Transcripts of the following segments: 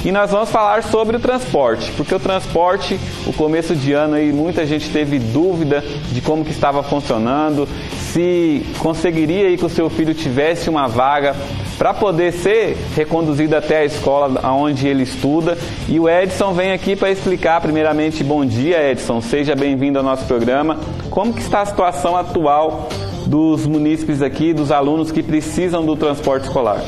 E nós vamos falar sobre o transporte, porque o transporte, o começo de ano aí, muita gente teve dúvida de como que estava funcionando, se conseguiria aí que o seu filho tivesse uma vaga para poder ser reconduzido até a escola onde ele estuda. E o Edson vem aqui para explicar. Primeiramente, bom dia, Edson, seja bem-vindo ao nosso programa. Como que está a situação atual dos munícipes aqui, dos alunos que precisam do transporte escolar?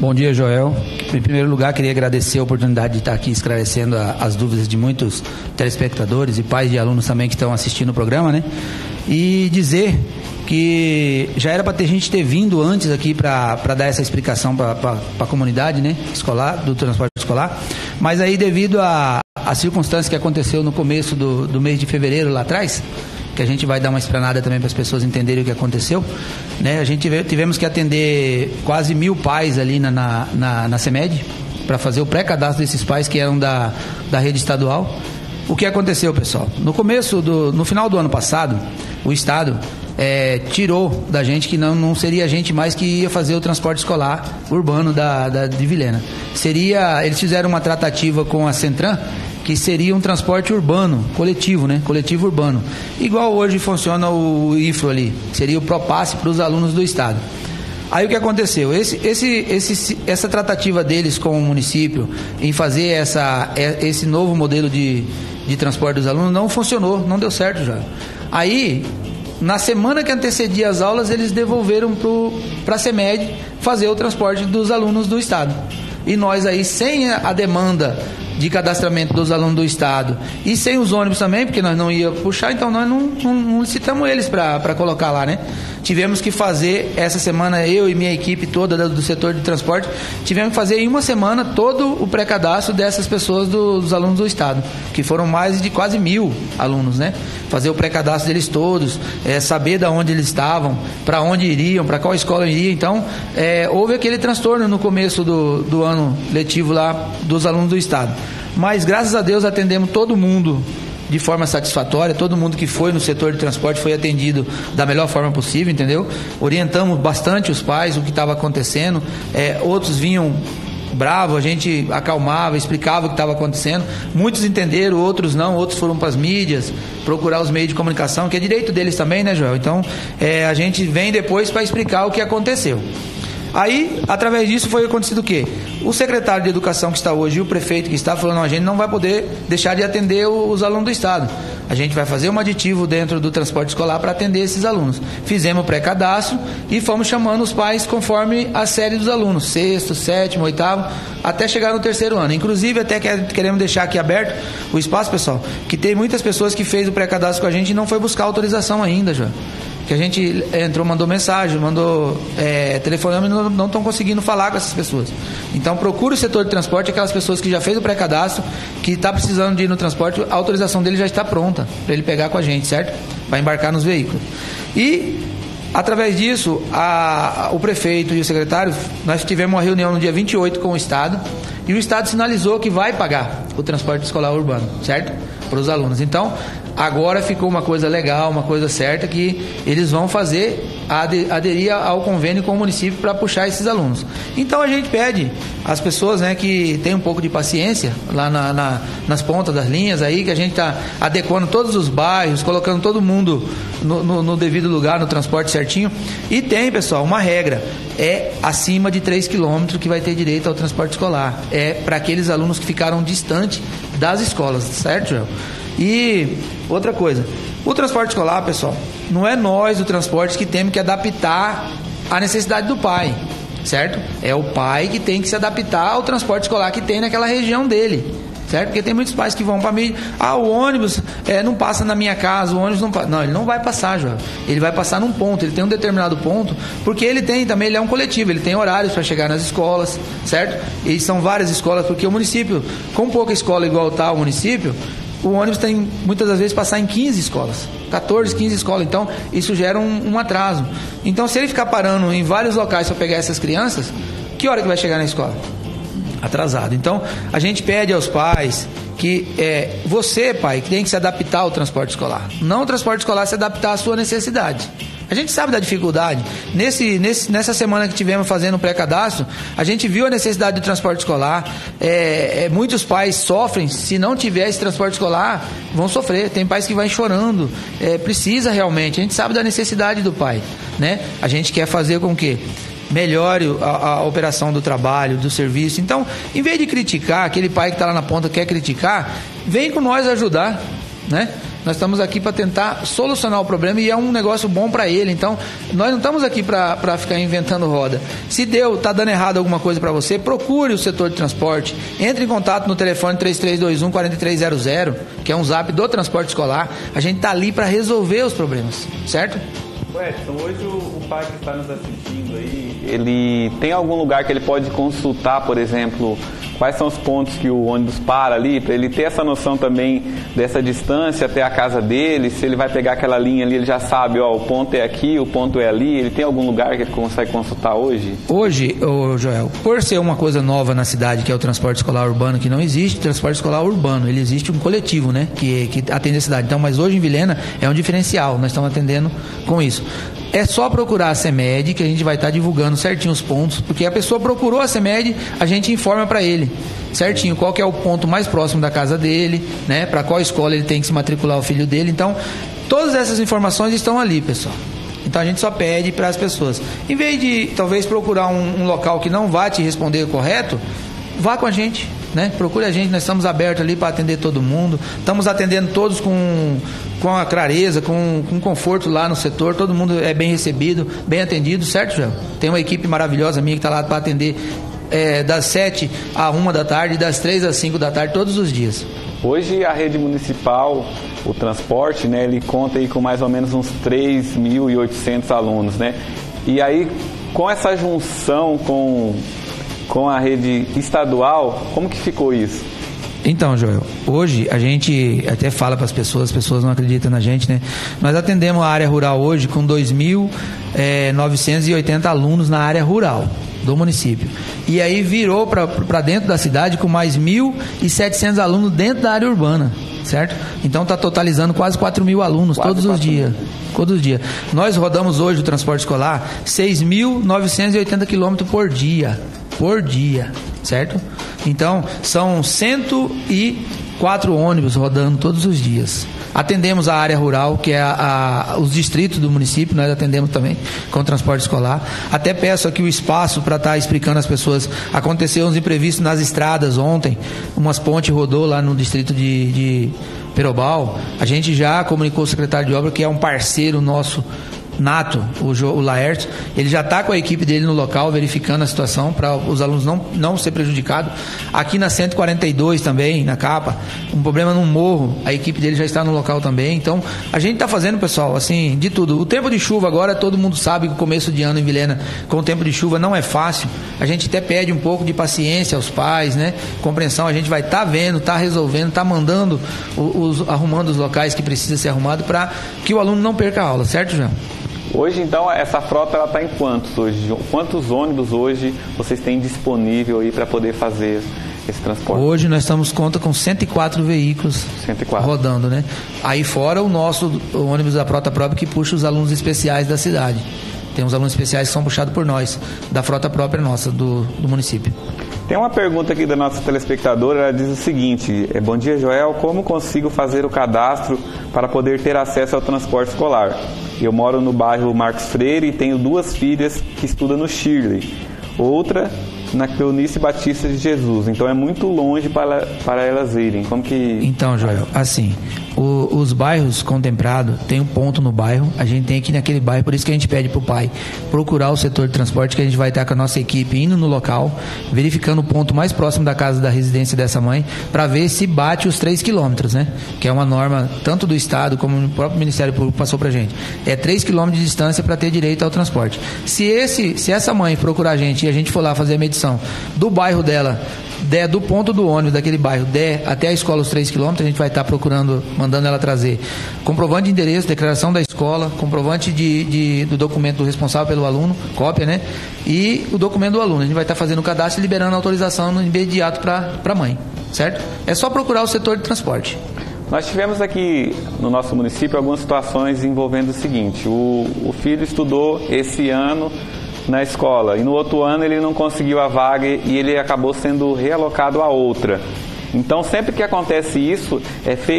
Bom dia, Joel. Em primeiro lugar, queria agradecer a oportunidade de estar aqui esclarecendo as dúvidas de muitos telespectadores e pais de alunos também que estão assistindo o programa, né? E dizer que já era para ter gente ter vindo antes aqui para dar essa explicação para a comunidade, né, escolar, do transporte escolar, mas aí devido a circunstância que aconteceu no começo do mês de fevereiro lá atrás, que a gente vai dar uma explanada também para as pessoas entenderem o que aconteceu, né? A gente tivemos que atender quase 1.000 pais ali na CEMED para fazer o pré-cadastro desses pais que eram da rede estadual. O que aconteceu, pessoal? No final do ano passado, o Estado tirou da gente que não seria a gente mais que ia fazer o transporte escolar urbano de Vilhena. Eles fizeram uma tratativa com a Centran, que seria um transporte urbano, coletivo, né? Coletivo urbano. Igual hoje funciona o IFRO ali, seria o Propasse para os alunos do Estado. Aí o que aconteceu? Essa tratativa deles com o município em fazer esse novo modelo de transporte dos alunos não funcionou, não deu certo já. Aí, na semana que antecedia as aulas, eles devolveram para a CEMED fazer o transporte dos alunos do Estado. E nós aí, sem a demanda de cadastramento dos alunos do Estado e sem os ônibus também, porque nós não ia puxar, então nós não licitamos eles para colocar lá, né? Tivemos que fazer, essa semana, eu e minha equipe toda do setor de transporte, tivemos que fazer em uma semana todo o pré-cadastro dessas pessoas dos alunos do Estado, que foram mais de quase 1.000 alunos, né? Fazer o pré-cadastro deles todos, saber de onde eles estavam, para onde iriam, para qual escola iriam. Então, houve aquele transtorno no começo do ano letivo lá dos alunos do Estado. Mas, graças a Deus, atendemos todo mundo de forma satisfatória, todo mundo que foi no setor de transporte foi atendido da melhor forma possível, entendeu? Orientamos bastante os pais, o que estava acontecendo, outros vinham bravos, a gente acalmava, explicava o que estava acontecendo, muitos entenderam, outros não, outros foram para as mídias, procurar os meios de comunicação, que é direito deles também, né, Joel? Então, a gente vem depois para explicar o que aconteceu. Aí, através disso, foi acontecido o quê? O secretário de Educação que está hoje e o prefeito que está falando, não, a gente não vai poder deixar de atender os alunos do Estado. A gente vai fazer um aditivo dentro do transporte escolar para atender esses alunos. Fizemos o pré-cadastro e fomos chamando os pais conforme a série dos alunos, 6º, 7º, 8º, até chegar no 3º ano. Inclusive, até queremos deixar aqui aberto o espaço, pessoal, que tem muitas pessoas que fez o pré-cadastro com a gente e não foi buscar autorização ainda, João. Que a gente mandou mensagem, mandou telefonema e não estão conseguindo falar com essas pessoas. Então procura o setor de transporte, aquelas pessoas que já fez o pré-cadastro, que está precisando de ir no transporte, a autorização dele já está pronta para ele pegar com a gente, certo? Para embarcar nos veículos. E através disso, o prefeito e o secretário, nós tivemos uma reunião no dia 28 com o Estado, e o Estado sinalizou que vai pagar o transporte escolar urbano, certo? Para os alunos. Então, agora ficou uma coisa legal, uma coisa certa, que eles vão aderir ao convênio com o município para puxar esses alunos. Então, a gente pede às pessoas, né, que tem um pouco de paciência lá nas pontas das linhas aí, que a gente está adequando todos os bairros, colocando todo mundo no devido lugar, no transporte certinho. E tem, pessoal, uma regra. Acima de 3 quilômetros que vai ter direito ao transporte escolar. Para aqueles alunos que ficaram distantes das escolas, certo, Joel? E outra coisa, o transporte escolar, pessoal, não é nós do transporte que temos que adaptar à necessidade do pai, certo? É o pai que tem que se adaptar ao transporte escolar que tem naquela região dele, certo? Porque tem muitos pais que vão para mim, o ônibus não passa na minha casa, o ônibus não passa. Não, ele não vai passar, João. Ele vai passar num ponto, ele tem um determinado ponto, porque ele é um coletivo, ele tem horários para chegar nas escolas, certo? E são várias escolas, porque o município, com pouca escola igual está o município, o ônibus tem muitas das vezes passar em 15 escolas, 14, 15 escolas, então isso gera um atraso. Então, se ele ficar parando em vários locais para pegar essas crianças, que hora que vai chegar na escola? Atrasado. Então, a gente pede aos pais que você, pai, que tem que se adaptar ao transporte escolar. Não o transporte escolar se adaptar à sua necessidade. A gente sabe da dificuldade. Nessa semana que tivemos fazendo o pré-cadastro, a gente viu a necessidade do transporte escolar. Muitos pais sofrem, se não tiver esse transporte escolar, vão sofrer. Tem pais que vão chorando. Precisa realmente. A gente sabe da necessidade do pai, né? A gente quer fazer com que melhore a operação do trabalho, do serviço. Então, em vez de criticar, aquele pai que está lá na ponta quer criticar, vem com nós ajudar, né? Nós estamos aqui para tentar solucionar o problema e é um negócio bom para ele. Então, nós não estamos aqui para ficar inventando roda. Se está dando errado alguma coisa para você, procure o setor de transporte. Entre em contato no telefone 3321-4300, que é um zap do transporte escolar. A gente está ali para resolver os problemas, certo? Edson, hoje o pai que está nos assistindo aí, ele tem algum lugar que ele pode consultar, por exemplo, quais são os pontos que o ônibus para ali, para ele ter essa noção também dessa distância até a casa dele, se ele vai pegar aquela linha ali, ele já sabe, o ponto é aqui, o ponto é ali, ele tem algum lugar que ele consegue consultar hoje? Hoje, Joel, por ser uma coisa nova na cidade, que é o transporte escolar urbano, que não existe transporte escolar urbano, ele existe um coletivo, né, que atende a cidade. Então, mas hoje em Vilhena é um diferencial, nós estamos atendendo com isso. É só procurar a CEMED, que a gente vai estar divulgando certinho os pontos, porque a pessoa procurou a CEMED, a gente informa para ele certinho qual que é o ponto mais próximo da casa dele, né, para qual escola ele tem que se matricular o filho dele. Então, todas essas informações estão ali, pessoal. Então a gente só pede para as pessoas, em vez de talvez procurar um local que não vai te responder correto, vá com a gente, né? Procure a gente, nós estamos abertos ali para atender todo mundo, estamos atendendo todos com a clareza, com conforto lá no setor, todo mundo é bem recebido, bem atendido, certo, Joel? Tem uma equipe maravilhosa minha que está lá para atender das 7 à 1 da tarde, das 3 às 5 da tarde, todos os dias. Hoje a rede municipal, o transporte, né, ele conta aí com mais ou menos uns 3.800 alunos, né? E aí, com essa junção com a rede estadual, como que ficou isso? Então, Joel, hoje a gente até fala para as pessoas não acreditam na gente, né? Nós atendemos a área rural hoje com 2.980 alunos na área rural do município. E aí virou para dentro da cidade com mais 1.700 alunos dentro da área urbana, certo? Então está totalizando quase 4.000 alunos todos os dias. Nós rodamos hoje o transporte escolar 6.980 quilômetros por dia, certo? Então, são 104 ônibus rodando todos os dias. Atendemos a área rural, que é os distritos do município, nós atendemos também com o transporte escolar. Até peço aqui o espaço para estar explicando às pessoas. Aconteceu uns imprevistos nas estradas ontem, umas pontes rodou lá no distrito de Perobal. A gente já comunicou ao secretário de obra, que é um parceiro nosso nato, o Laércio, ele já está com a equipe dele no local, verificando a situação para os alunos não ser prejudicados. Aqui na 142 também, na Capa, um problema no morro, a equipe dele já está no local também. Então, a gente está fazendo, pessoal, assim, de tudo. O tempo de chuva agora, todo mundo sabe que o começo de ano em Vilhena, com o tempo de chuva, não é fácil. A gente até pede um pouco de paciência aos pais, né? Compreensão, a gente vai estar vendo, está resolvendo, está mandando, arrumando os locais que precisa ser arrumado para que o aluno não perca a aula, certo, João? Hoje, então, essa frota está em quantos hoje? Quantos ônibus hoje vocês têm disponível aí para poder fazer esse transporte? Hoje nós conta com 104 veículos 104. Rodando, né? Aí fora o ônibus da frota própria que puxa os alunos especiais da cidade. Tem uns alunos especiais que são puxados por nós, da frota própria nossa, do município. Tem uma pergunta aqui da nossa telespectadora, ela diz o seguinte: bom dia, Joel, como consigo fazer o cadastro para poder ter acesso ao transporte escolar? Eu moro no bairro Marcos Freire e tenho 2 filhas que estudam no Shirley, outra na Cleonice Batista de Jesus, então é muito longe para elas irem. Como que... Então, Joel, assim, os bairros contemplados, tem um ponto no bairro, a gente tem aqui naquele bairro, por isso que a gente pede para o pai procurar o setor de transporte, que a gente vai estar com a nossa equipe indo no local, verificando o ponto mais próximo da casa da residência dessa mãe, para ver se bate os 3 quilômetros, né? Que é uma norma tanto do Estado como o próprio Ministério Público passou para a gente. É 3 quilômetros de distância para ter direito ao transporte. Se essa mãe procurar a gente e a gente for lá fazer a medição do bairro dela, do ponto do ônibus daquele bairro, até a escola os 3 quilômetros, a gente vai estar procurando, mandando ela trazer comprovante de endereço, declaração da escola, comprovante do documento do responsável pelo aluno, cópia, né? E o documento do aluno. A gente vai estar fazendo o cadastro e liberando a autorização no imediato para a mãe, certo? É só procurar o setor de transporte. Nós tivemos aqui no nosso município algumas situações envolvendo o seguinte: o filho estudou esse ano na escola e no outro ano ele não conseguiu a vaga e ele acabou sendo realocado a outra. Então, sempre que acontece isso,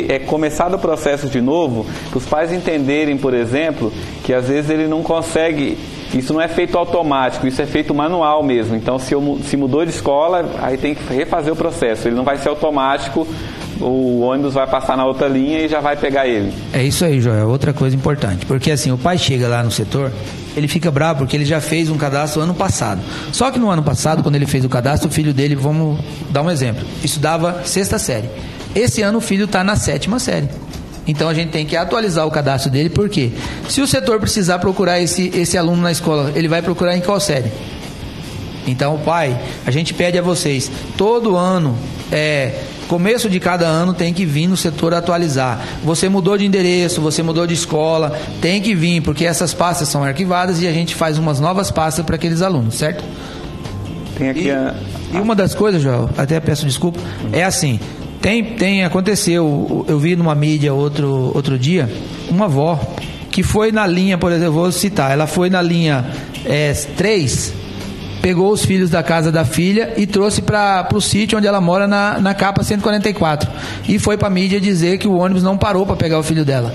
é começado o processo de novo, para os pais entenderem, por exemplo, que às vezes ele não consegue. Isso não é feito automático, isso é feito manual mesmo. Então, se mudou de escola, aí tem que refazer o processo. Ele não vai ser automático, o ônibus vai passar na outra linha e já vai pegar ele. É isso aí, Joel. Outra coisa importante. Porque assim, o pai chega lá no setor, ele fica bravo porque ele já fez um cadastro ano passado. Só que no ano passado, quando ele fez o cadastro, o filho dele, vamos dar um exemplo, estudava 6ª série. Esse ano o filho está na 7ª série. Então a gente tem que atualizar o cadastro dele, porque se o setor precisar procurar esse aluno na escola, ele vai procurar em qual série? Então, pai, a gente pede a vocês, todo ano, começo de cada ano tem que vir no setor atualizar. Você mudou de endereço, você mudou de escola, tem que vir, porque essas pastas são arquivadas e a gente faz umas novas pastas para aqueles alunos, certo? Tem aqui e uma das coisas, Joel, até peço desculpa, é assim... Aconteceu, eu vi numa mídia outro dia, uma avó que foi na linha, por exemplo, vou citar, ela foi na linha 3, pegou os filhos da casa da filha e trouxe para o sítio onde ela mora na capa 144 e foi para a mídia dizer que o ônibus não parou para pegar o filho dela.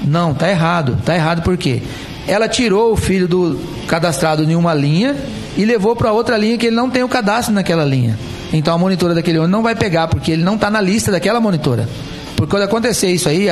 Não, tá errado por quê? Ela tirou o filho cadastrado em uma linha e levou para outra linha que ele não tem o cadastro naquela linha. Então a monitora daquele ônibus não vai pegar, porque ele não está na lista daquela monitora. Porque quando acontecer isso aí,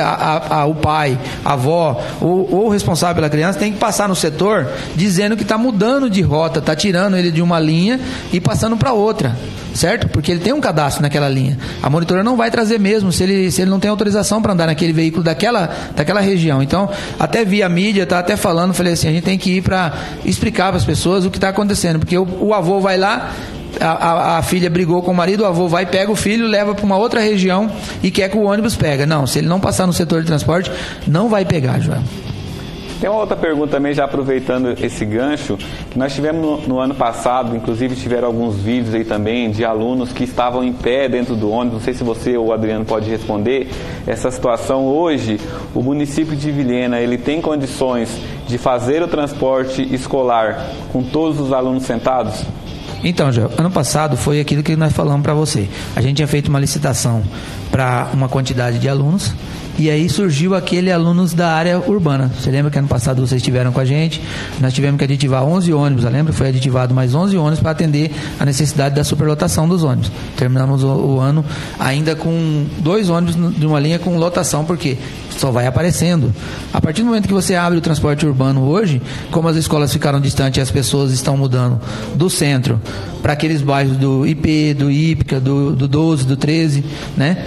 o pai, a avó ou o responsável pela criança tem que passar no setor dizendo que está mudando de rota, está tirando ele de uma linha e passando para outra, certo? Porque ele tem um cadastro naquela linha. A monitora não vai trazer mesmo se ele não tem autorização para andar naquele veículo daquela região. Então, até vi a mídia, tá até falando, falei assim, a gente tem que ir para explicar para as pessoas o que está acontecendo, porque o avô vai lá, a filha brigou com o marido, o avô vai, pega o filho, leva para uma outra região e quer que o ônibus pega. Não, se ele não passar no setor de transporte, não vai pegar, Joel. Tem uma outra pergunta também, já aproveitando esse gancho, que nós tivemos no ano passado, inclusive tiveram alguns vídeos aí também de alunos que estavam em pé dentro do ônibus. Não sei se você ou o Adriano pode responder essa situação. Hoje, o município de Vilhena, ele tem condições de fazer o transporte escolar com todos os alunos sentados? Então, Joel, ano passado foi aquilo que nós falamos para você. A gente tinha feito uma licitação para uma quantidade de alunos e aí surgiu aquele alunos da área urbana. Você lembra que ano passado vocês estiveram com a gente? Nós tivemos que aditivar 11 ônibus, lembra? Foi aditivado mais 11 ônibus para atender a necessidade da superlotação dos ônibus. Terminamos o ano ainda com 2 ônibus de uma linha com lotação, porque só vai aparecendo. A partir do momento que você abre o transporte urbano hoje, como as escolas ficaram distantes e as pessoas estão mudando do centro para aqueles bairros do IP, do Ípica, do 12, do 13, né?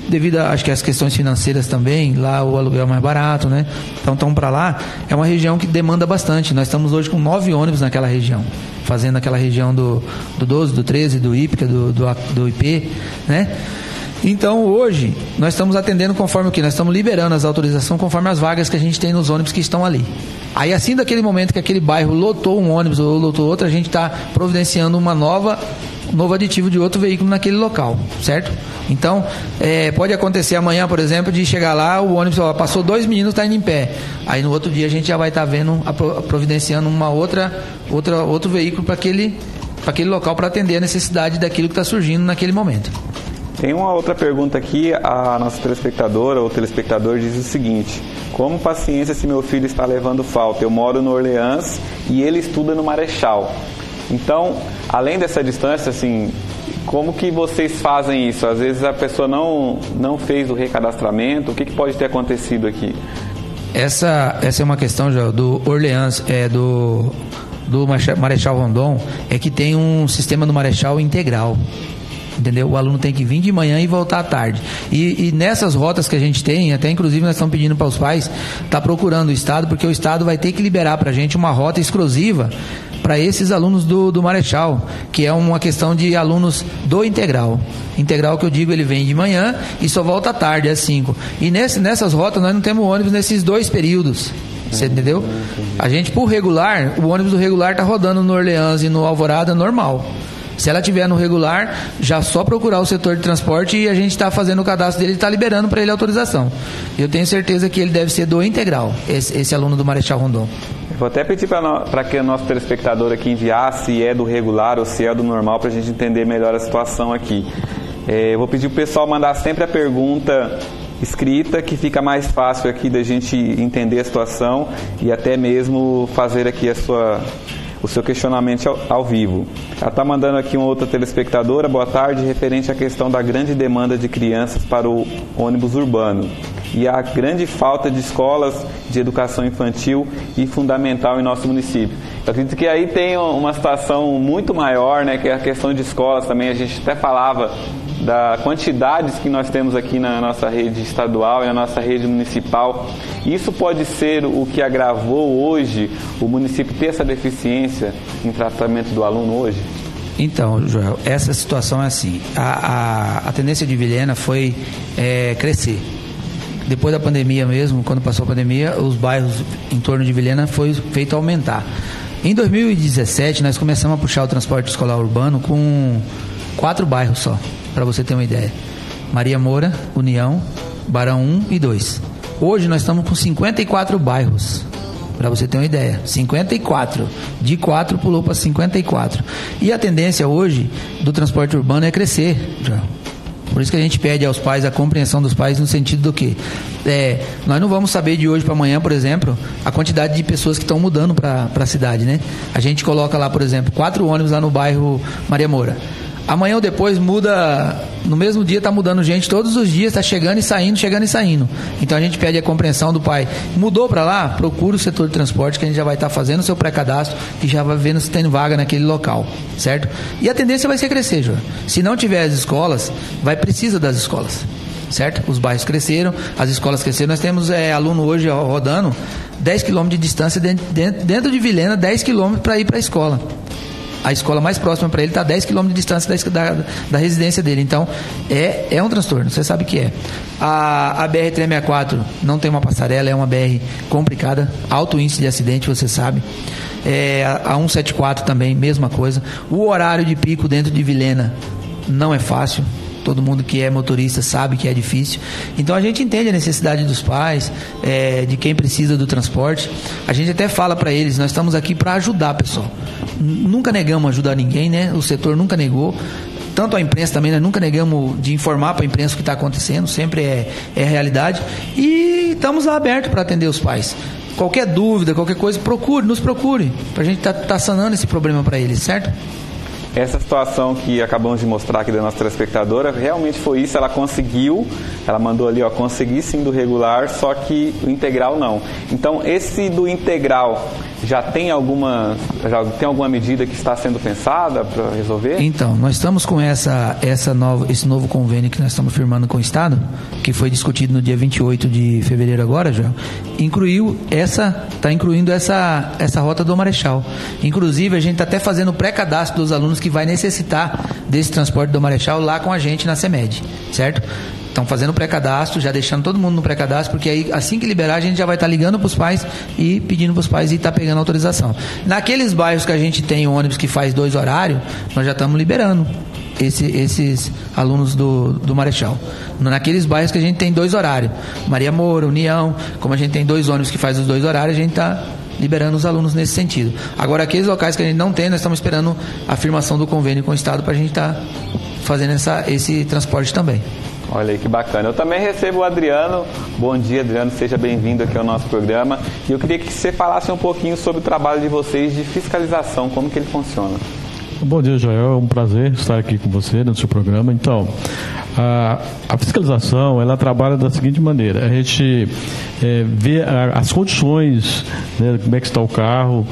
Devido a, acho que as questões financeiras também, lá o aluguel é mais barato, né? Então estão para lá, é uma região que demanda bastante. Nós estamos hoje com 9 ônibus naquela região, fazendo aquela região do 12, do 13, do Ípica, do IP, né? Então hoje nós estamos atendendo conforme o que? Nós estamos liberando as autorizações conforme as vagas que a gente tem nos ônibus que estão ali. Aí assim, daquele momento que aquele bairro lotou um ônibus ou lotou outro, a gente está providenciando um novo aditivo de outro veículo naquele local, certo? Então, pode acontecer amanhã, por exemplo, de chegar lá, o ônibus passou 2 meninos, está indo em pé. Aí no outro dia a gente já vai estar providenciando outro veículo para aquele local para atender a necessidade daquilo que está surgindo naquele momento. Tem uma outra pergunta aqui, a nossa telespectadora ou telespectador diz o seguinte: como paciência se meu filho está levando falta? Eu moro no Orleans e ele estuda no Marechal. Então, além dessa distância, assim, como que vocês fazem isso? Às vezes a pessoa não fez o recadastramento, o que pode ter acontecido aqui? Essa é uma questão, já, do Orleans, do Marechal Rondon, é que tem um sistema do Marechal integral. Entendeu? O aluno tem que vir de manhã e voltar à tarde. E nessas rotas que a gente tem, até inclusive nós estamos pedindo para os pais, tá procurando o Estado, porque o Estado vai ter que liberar para a gente uma rota exclusiva para esses alunos do Marechal, que é uma questão de alunos do integral. Integral que eu digo, ele vem de manhã e só volta à tarde, às 5. E nessas rotas nós não temos ônibus nesses 2 períodos. Você entendeu? A gente, por regular, o ônibus do regular está rodando no Orleans e no Alvorada normal. Se ela tiver no regular, já só procurar o setor de transporte e a gente está fazendo o cadastro dele e está liberando para ele a autorização. Eu tenho certeza que ele deve ser do integral, esse aluno do Marechal Rondon. Vou até pedir para que o nosso telespectador aqui enviar se é do regular ou se é do normal, para a gente entender melhor a situação aqui. Eu vou pedir para o pessoal mandar sempre a pergunta escrita, que fica mais fácil aqui da gente entender a situação e até mesmo fazer aqui o seu questionamento ao vivo. Ela está mandando aqui uma outra telespectadora, boa tarde, referente à questão da grande demanda de crianças para o ônibus urbano e a grande falta de escolas de educação infantil e fundamental em nosso município. Eu acredito que aí tem uma situação muito maior, né, que é a questão de escolas também. A gente até falava da quantidades que nós temos aqui na nossa rede estadual e na nossa rede municipal. Isso pode ser o que agravou hoje o município ter essa deficiência em tratamento do aluno hoje? Então, Joel, essa situação é assim. A tendência de Vilhena foi crescer. Depois da pandemia mesmo, quando passou a pandemia, os bairros em torno de Vilhena foi feito aumentar. Em 2017, nós começamos a puxar o transporte escolar urbano com 4 bairros só, para você ter uma ideia. Maria Moura, União, Barão 1 e 2. Hoje nós estamos com 54 bairros, para você ter uma ideia. 54. De 4 pulou para 54. E a tendência hoje do transporte urbano é crescer, Joel. Por isso que a gente pede aos pais a compreensão dos pais no sentido do quê? Nós não vamos saber de hoje para amanhã, por exemplo, a quantidade de pessoas que estão mudando para a cidade, né? A gente coloca lá, por exemplo, 4 ônibus lá no bairro Maria Moura. Amanhã ou depois muda, no mesmo dia está mudando gente, todos os dias está chegando e saindo. Então a gente pede a compreensão do pai. Mudou para lá? Procura o setor de transporte, que a gente já vai estar fazendo o seu pré-cadastro e já vai vendo se tem vaga naquele local, certo? E a tendência vai ser crescer, João. Se não tiver as escolas, precisa das escolas, certo? Os bairros cresceram, as escolas cresceram. Nós temos aluno hoje rodando 10 km de distância dentro de Vilhena, 10 km para ir para a escola. A escola mais próxima para ele está a 10 km de distância da residência dele. Então, é um transtorno, você sabe que é. A BR-364 não tem uma passarela, é uma BR complicada, alto índice de acidente, você sabe. A 174 também, mesma coisa. O horário de pico dentro de Vilhena não é fácil. Todo mundo que é motorista sabe que é difícil. Então a gente entende a necessidade dos pais, de quem precisa do transporte. A gente até fala para eles, nós estamos aqui para ajudar, pessoal. Nunca negamos ajudar ninguém, né? O setor nunca negou. Tanto a imprensa também, nós nunca negamos de informar para a imprensa o que está acontecendo, sempre é realidade. E estamos abertos para atender os pais. Qualquer dúvida, qualquer coisa, nos procure, para a gente tá sanando esse problema para eles, certo? Essa situação que acabamos de mostrar aqui da nossa telespectadora, realmente foi isso, ela conseguiu, ela mandou ali, consegui sim do regular, só que o integral não. Então, esse do integral já tem alguma medida que está sendo pensada para resolver? Então, nós estamos com esse novo convênio que nós estamos firmando com o Estado, que foi discutido no dia 28 de fevereiro agora, já está incluindo essa rota do Marechal. Inclusive, a gente está até fazendo o pré-cadastro dos alunos que vai necessitar desse transporte do Marechal lá com a gente na CEMED, certo? Estão fazendo o pré-cadastro, já deixando todo mundo no pré-cadastro, porque aí assim que liberar a gente já vai estar ligando para os pais e pedindo para os pais e estar pegando autorização. Naqueles bairros que a gente tem ônibus que faz 2 horários, nós já estamos liberando esses alunos do Marechal. Naqueles bairros que a gente tem 2 horários, Maria Moura, União, como a gente tem 2 ônibus que faz os 2 horários, a gente está liberando os alunos nesse sentido. Agora, aqueles locais que a gente não tem, nós estamos esperando a firmação do convênio com o Estado para a gente estar fazendo esse transporte também. Olha aí que bacana. Eu também recebo o Adriano. Bom dia, Adriano, seja bem-vindo aqui ao nosso programa. E eu queria que você falasse um pouquinho sobre o trabalho de vocês de fiscalização, como que ele funciona. Bom dia, Joel. É um prazer estar aqui com você no seu programa. Então, a fiscalização, ela trabalha da seguinte maneira: a gente vê as condições, né, como é que está o carro,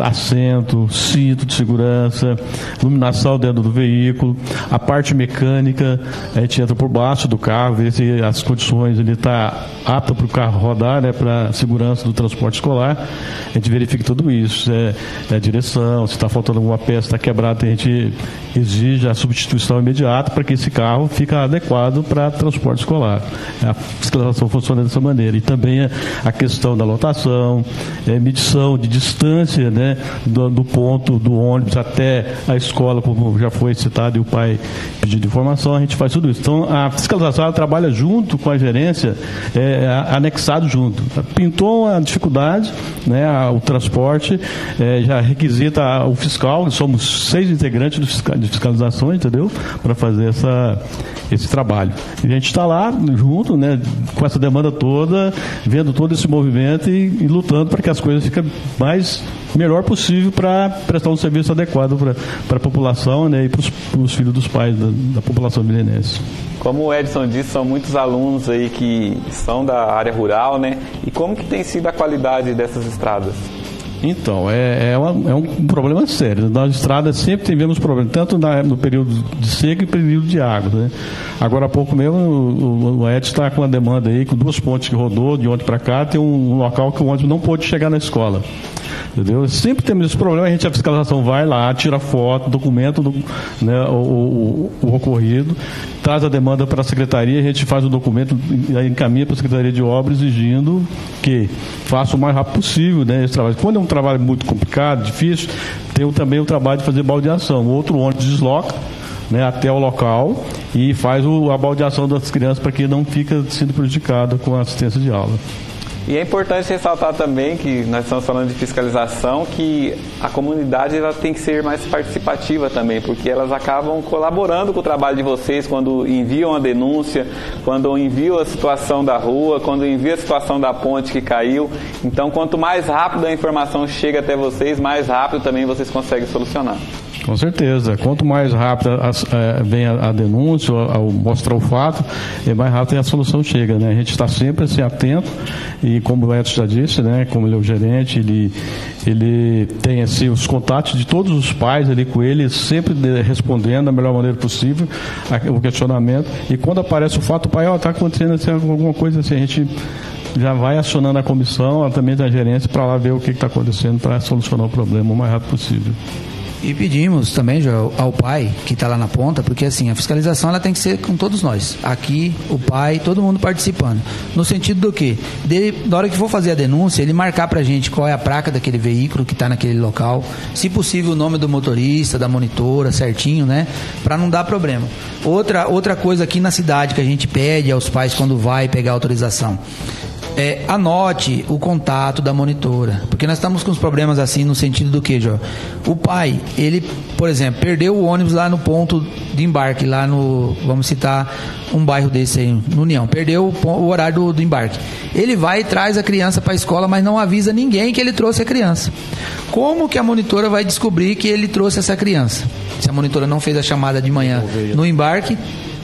assento, cinto de segurança, iluminação dentro do veículo, a parte mecânica, a gente entra por baixo do carro, vê se as condições ele está apto para o carro rodar, né, para a segurança do transporte escolar. A gente verifica tudo isso, a direção, se está faltando alguma peça, está quebrada, a gente exige a substituição imediata para que esse carro fique adequado para transporte escolar. A fiscalização funciona dessa maneira. E também a questão da lotação, medição de distância, né, do ponto do ônibus até a escola, como já foi citado, e o pai pediu informação, a gente faz tudo isso. Então, a fiscalização ela trabalha junto com a gerência, anexado junto. Pintou uma dificuldade, né, o transporte, já requisita o fiscal, somos 6 integrantes de fiscalização, entendeu? Para fazer esse trabalho. E a gente está lá junto, né, com essa demanda toda, vendo todo esse movimento e lutando para que as coisas fiquem melhor possível para prestar um serviço adequado para a população, né, e para os filhos dos pais da população milenense. Como o Edson disse, são muitos alunos aí que são da área rural, né? E como que tem sido a qualidade dessas estradas? Então, é um problema sério. Nas estradas sempre tivemos problema, tanto no período de seca e período de água, né? Agora há pouco mesmo o Edson está com uma demanda aí, com 2 pontes que rodou de ontem para cá, tem um local que o ônibus não pôde chegar na escola. Entendeu? Sempre temos esse problema, a fiscalização vai lá, tira foto, documenta, né, o ocorrido, traz a demanda para a secretaria, a gente faz o documento, encaminha para a Secretaria de Obras exigindo que faça o mais rápido possível, né, esse trabalho. Quando é um trabalho muito complicado, difícil, tem também o trabalho de fazer baldeação. O outro ônibus desloca, né, até o local e faz a baldeação das crianças para que não fique sendo prejudicado com a assistência de aula. E é importante ressaltar também que nós estamos falando de fiscalização, que a comunidade ela tem que ser mais participativa também, porque elas acabam colaborando com o trabalho de vocês quando enviam a denúncia, quando enviam a situação da rua, quando enviam a situação da ponte que caiu. Então, quanto mais rápido a informação chega até vocês, mais rápido também vocês conseguem solucionar. Com certeza. Quanto mais rápido vem a denúncia, ao mostrar o fato, mais rápido a solução chega, né? A gente está sempre assim, atento e, como o Edson já disse, né, como ele é o gerente, ele tem assim, os contatos de todos os pais ali com ele, sempre respondendo da melhor maneira possível o questionamento. E quando aparece o fato, o pai, está acontecendo assim, alguma coisa assim, a gente já vai acionando a comissão, também da gerência, para lá ver o que está acontecendo para solucionar o problema o mais rápido possível. E pedimos também, Joel, ao pai que está lá na ponta, porque assim, a fiscalização ela tem que ser com todos nós. Aqui, o pai, todo mundo participando. No sentido do quê? Na hora que for fazer a denúncia, ele marcar pra gente qual é a placa daquele veículo que está naquele local. Se possível, o nome do motorista, da monitora, certinho, né? Para não dar problema. Outra coisa aqui na cidade que a gente pede aos pais quando vai pegar autorização. Anote o contato da monitora, porque nós estamos com os problemas assim no sentido do que, João? O pai, ele, por exemplo, perdeu o ônibus lá no ponto de embarque, lá no, vamos citar um bairro desse aí, no União, perdeu o horário do embarque. Ele vai e traz a criança para a escola, mas não avisa ninguém que ele trouxe a criança. Como que a monitora vai descobrir que ele trouxe essa criança? Se a monitora não fez a chamada de manhã no embarque,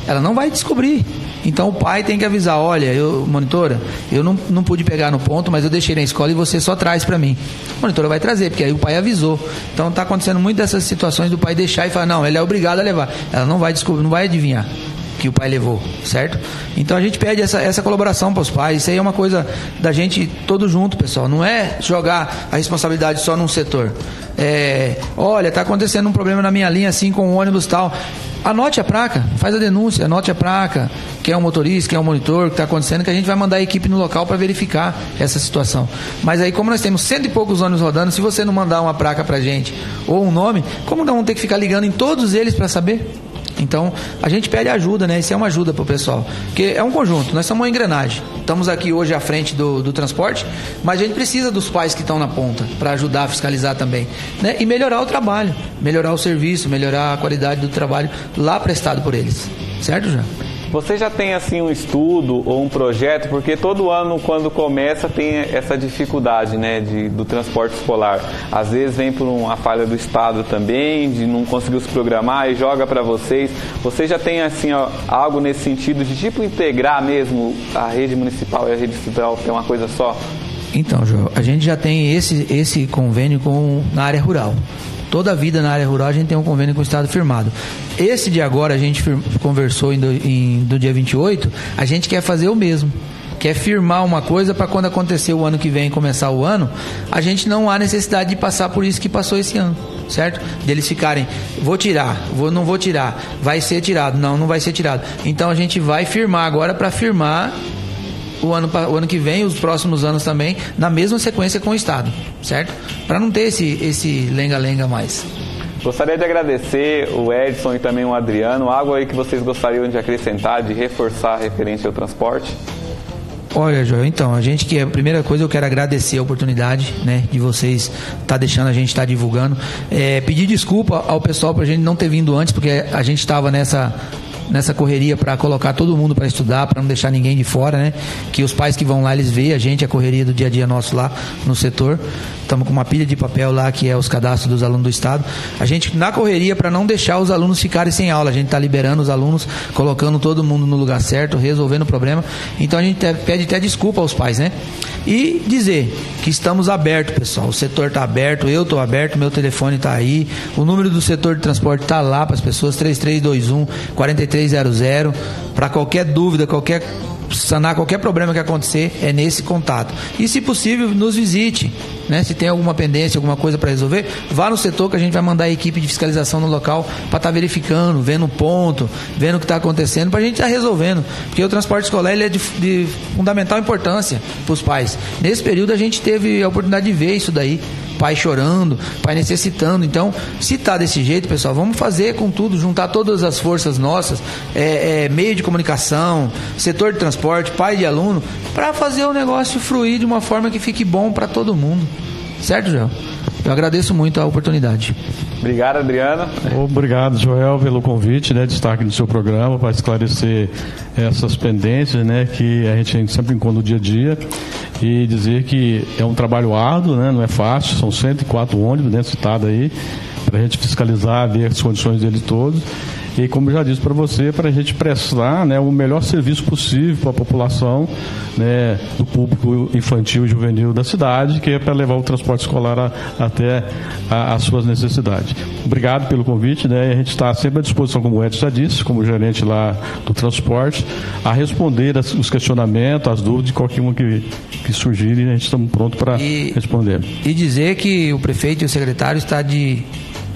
ela não vai descobrir. Então o pai tem que avisar, olha, monitora, eu não pude pegar no ponto, mas eu deixei na escola e você só traz para mim. A monitora vai trazer, porque aí o pai avisou. Então está acontecendo muito dessas situações do pai deixar e falar, não, ele é obrigado a levar. Ela não vai descobrir, não vai adivinhar que o pai levou, certo? Então a gente pede essa colaboração para os pais. Isso aí é uma coisa da gente todo junto, pessoal. Não é jogar a responsabilidade só num setor. Olha, está acontecendo um problema na minha linha assim com o ônibus tal. Anote a placa, faz a denúncia, anote a placa, quem é o motorista, quem é o monitor, o que está acontecendo, que a gente vai mandar a equipe no local para verificar essa situação. Mas aí, como nós temos 100 e poucos ônibus rodando, se você não mandar uma placa para a gente ou um nome, como não vamos ter que ficar ligando em todos eles para saber? Então, a gente pede ajuda, né? Isso é uma ajuda para o pessoal. Porque é um conjunto, nós somos uma engrenagem. Estamos aqui hoje à frente do transporte, mas a gente precisa dos pais que estão na ponta para ajudar a fiscalizar também, né? E melhorar o trabalho, melhorar o serviço, melhorar a qualidade do trabalho lá prestado por eles. Certo, João? Você já tem assim um estudo ou um projeto, porque todo ano quando começa tem essa dificuldade, né, do transporte escolar. Às vezes vem por uma falha do Estado também, de não conseguir se programar e joga para vocês. Você já tem assim algo nesse sentido de tipo integrar mesmo a rede municipal e a rede estadual, que é uma coisa só? Então, João, a gente já tem esse convênio na área rural. Toda a vida na área rural a gente tem um convênio com o Estado firmado. Esse de agora a gente conversou do dia 28, a gente quer fazer o mesmo. quer firmar uma coisa para quando acontecer o ano que vem, começar o ano, a gente não há necessidade de passar por isso que passou esse ano, certo? Deles ficarem, vou tirar, não vou tirar, vai ser tirado, não vai ser tirado. Então a gente vai firmar agora para firmar o ano que vem, os próximos anos também, na mesma sequência com o Estado, certo? Para não ter esse lenga-lenga mais. Gostaria de agradecer o Edson e também o Adriano. Algo aí que vocês gostariam de acrescentar, de reforçar referente ao transporte? Olha, Joel, então, a primeira coisa eu quero agradecer a oportunidade, né, de vocês deixando a gente estar divulgando. Pedir desculpa ao pessoal pra gente não ter vindo antes, porque a gente estava nessa correria para colocar todo mundo para estudar, para não deixar ninguém de fora, né? Que os pais que vão lá, eles veem a correria do dia a dia nosso lá no setor. Estamos com uma pilha de papel lá, que é os cadastros dos alunos do Estado. A gente, na correria, para não deixar os alunos ficarem sem aula, a gente está liberando os alunos, colocando todo mundo no lugar certo, resolvendo o problema. Então a gente pede até desculpa aos pais, né? E dizer que estamos abertos, pessoal. O setor está aberto, eu estou aberto, meu telefone está aí. O número do setor de transporte está lá para as pessoas, 3321-4300. Para qualquer dúvida, sanar qualquer problema que acontecer, é nesse contato. E, se possível, nos visite, né? Se tem alguma pendência, alguma coisa para resolver, vá no setor que a gente vai mandar a equipe de fiscalização no local para estar verificando, vendo o ponto, vendo o que está acontecendo, para a gente estar resolvendo. Porque o transporte escolar ele é de fundamental importância para os pais. Nesse período a gente teve a oportunidade de ver isso daí. Pai chorando, pai necessitando. Então, se está desse jeito, pessoal, vamos fazer com tudo, juntar todas as forças nossas, meio de comunicação, setor de transporte, pai de aluno, para fazer o negócio fluir de uma forma que fique bom para todo mundo. Certo, Joel? Eu agradeço muito a oportunidade. Obrigado, Adriano. Obrigado, Joel, pelo convite, né, de estar aqui no seu programa para esclarecer essas pendências, né, que a gente sempre encontra no dia a dia, e dizer que é um trabalho árduo, né, não é fácil, são 104 ônibus, né, citado aí, para a gente fiscalizar, ver as condições deles todos. E, como eu já disse para você, para a gente prestar, né, o melhor serviço possível para a população, né, do público infantil e juvenil da cidade, que é para levar o transporte escolar até as suas necessidades. Obrigado pelo convite, né, e a gente está sempre à disposição, como o Edson já disse, como gerente lá do transporte, a responder os questionamentos, as dúvidas de qualquer uma que surgirem, a gente está pronto para responder. E dizer que o prefeito e o secretário estão de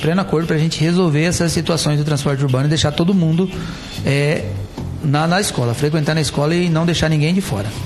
pleno acordo para a gente resolver essas situações do transporte urbano e deixar todo mundo na escola, frequentar na escola e não deixar ninguém de fora.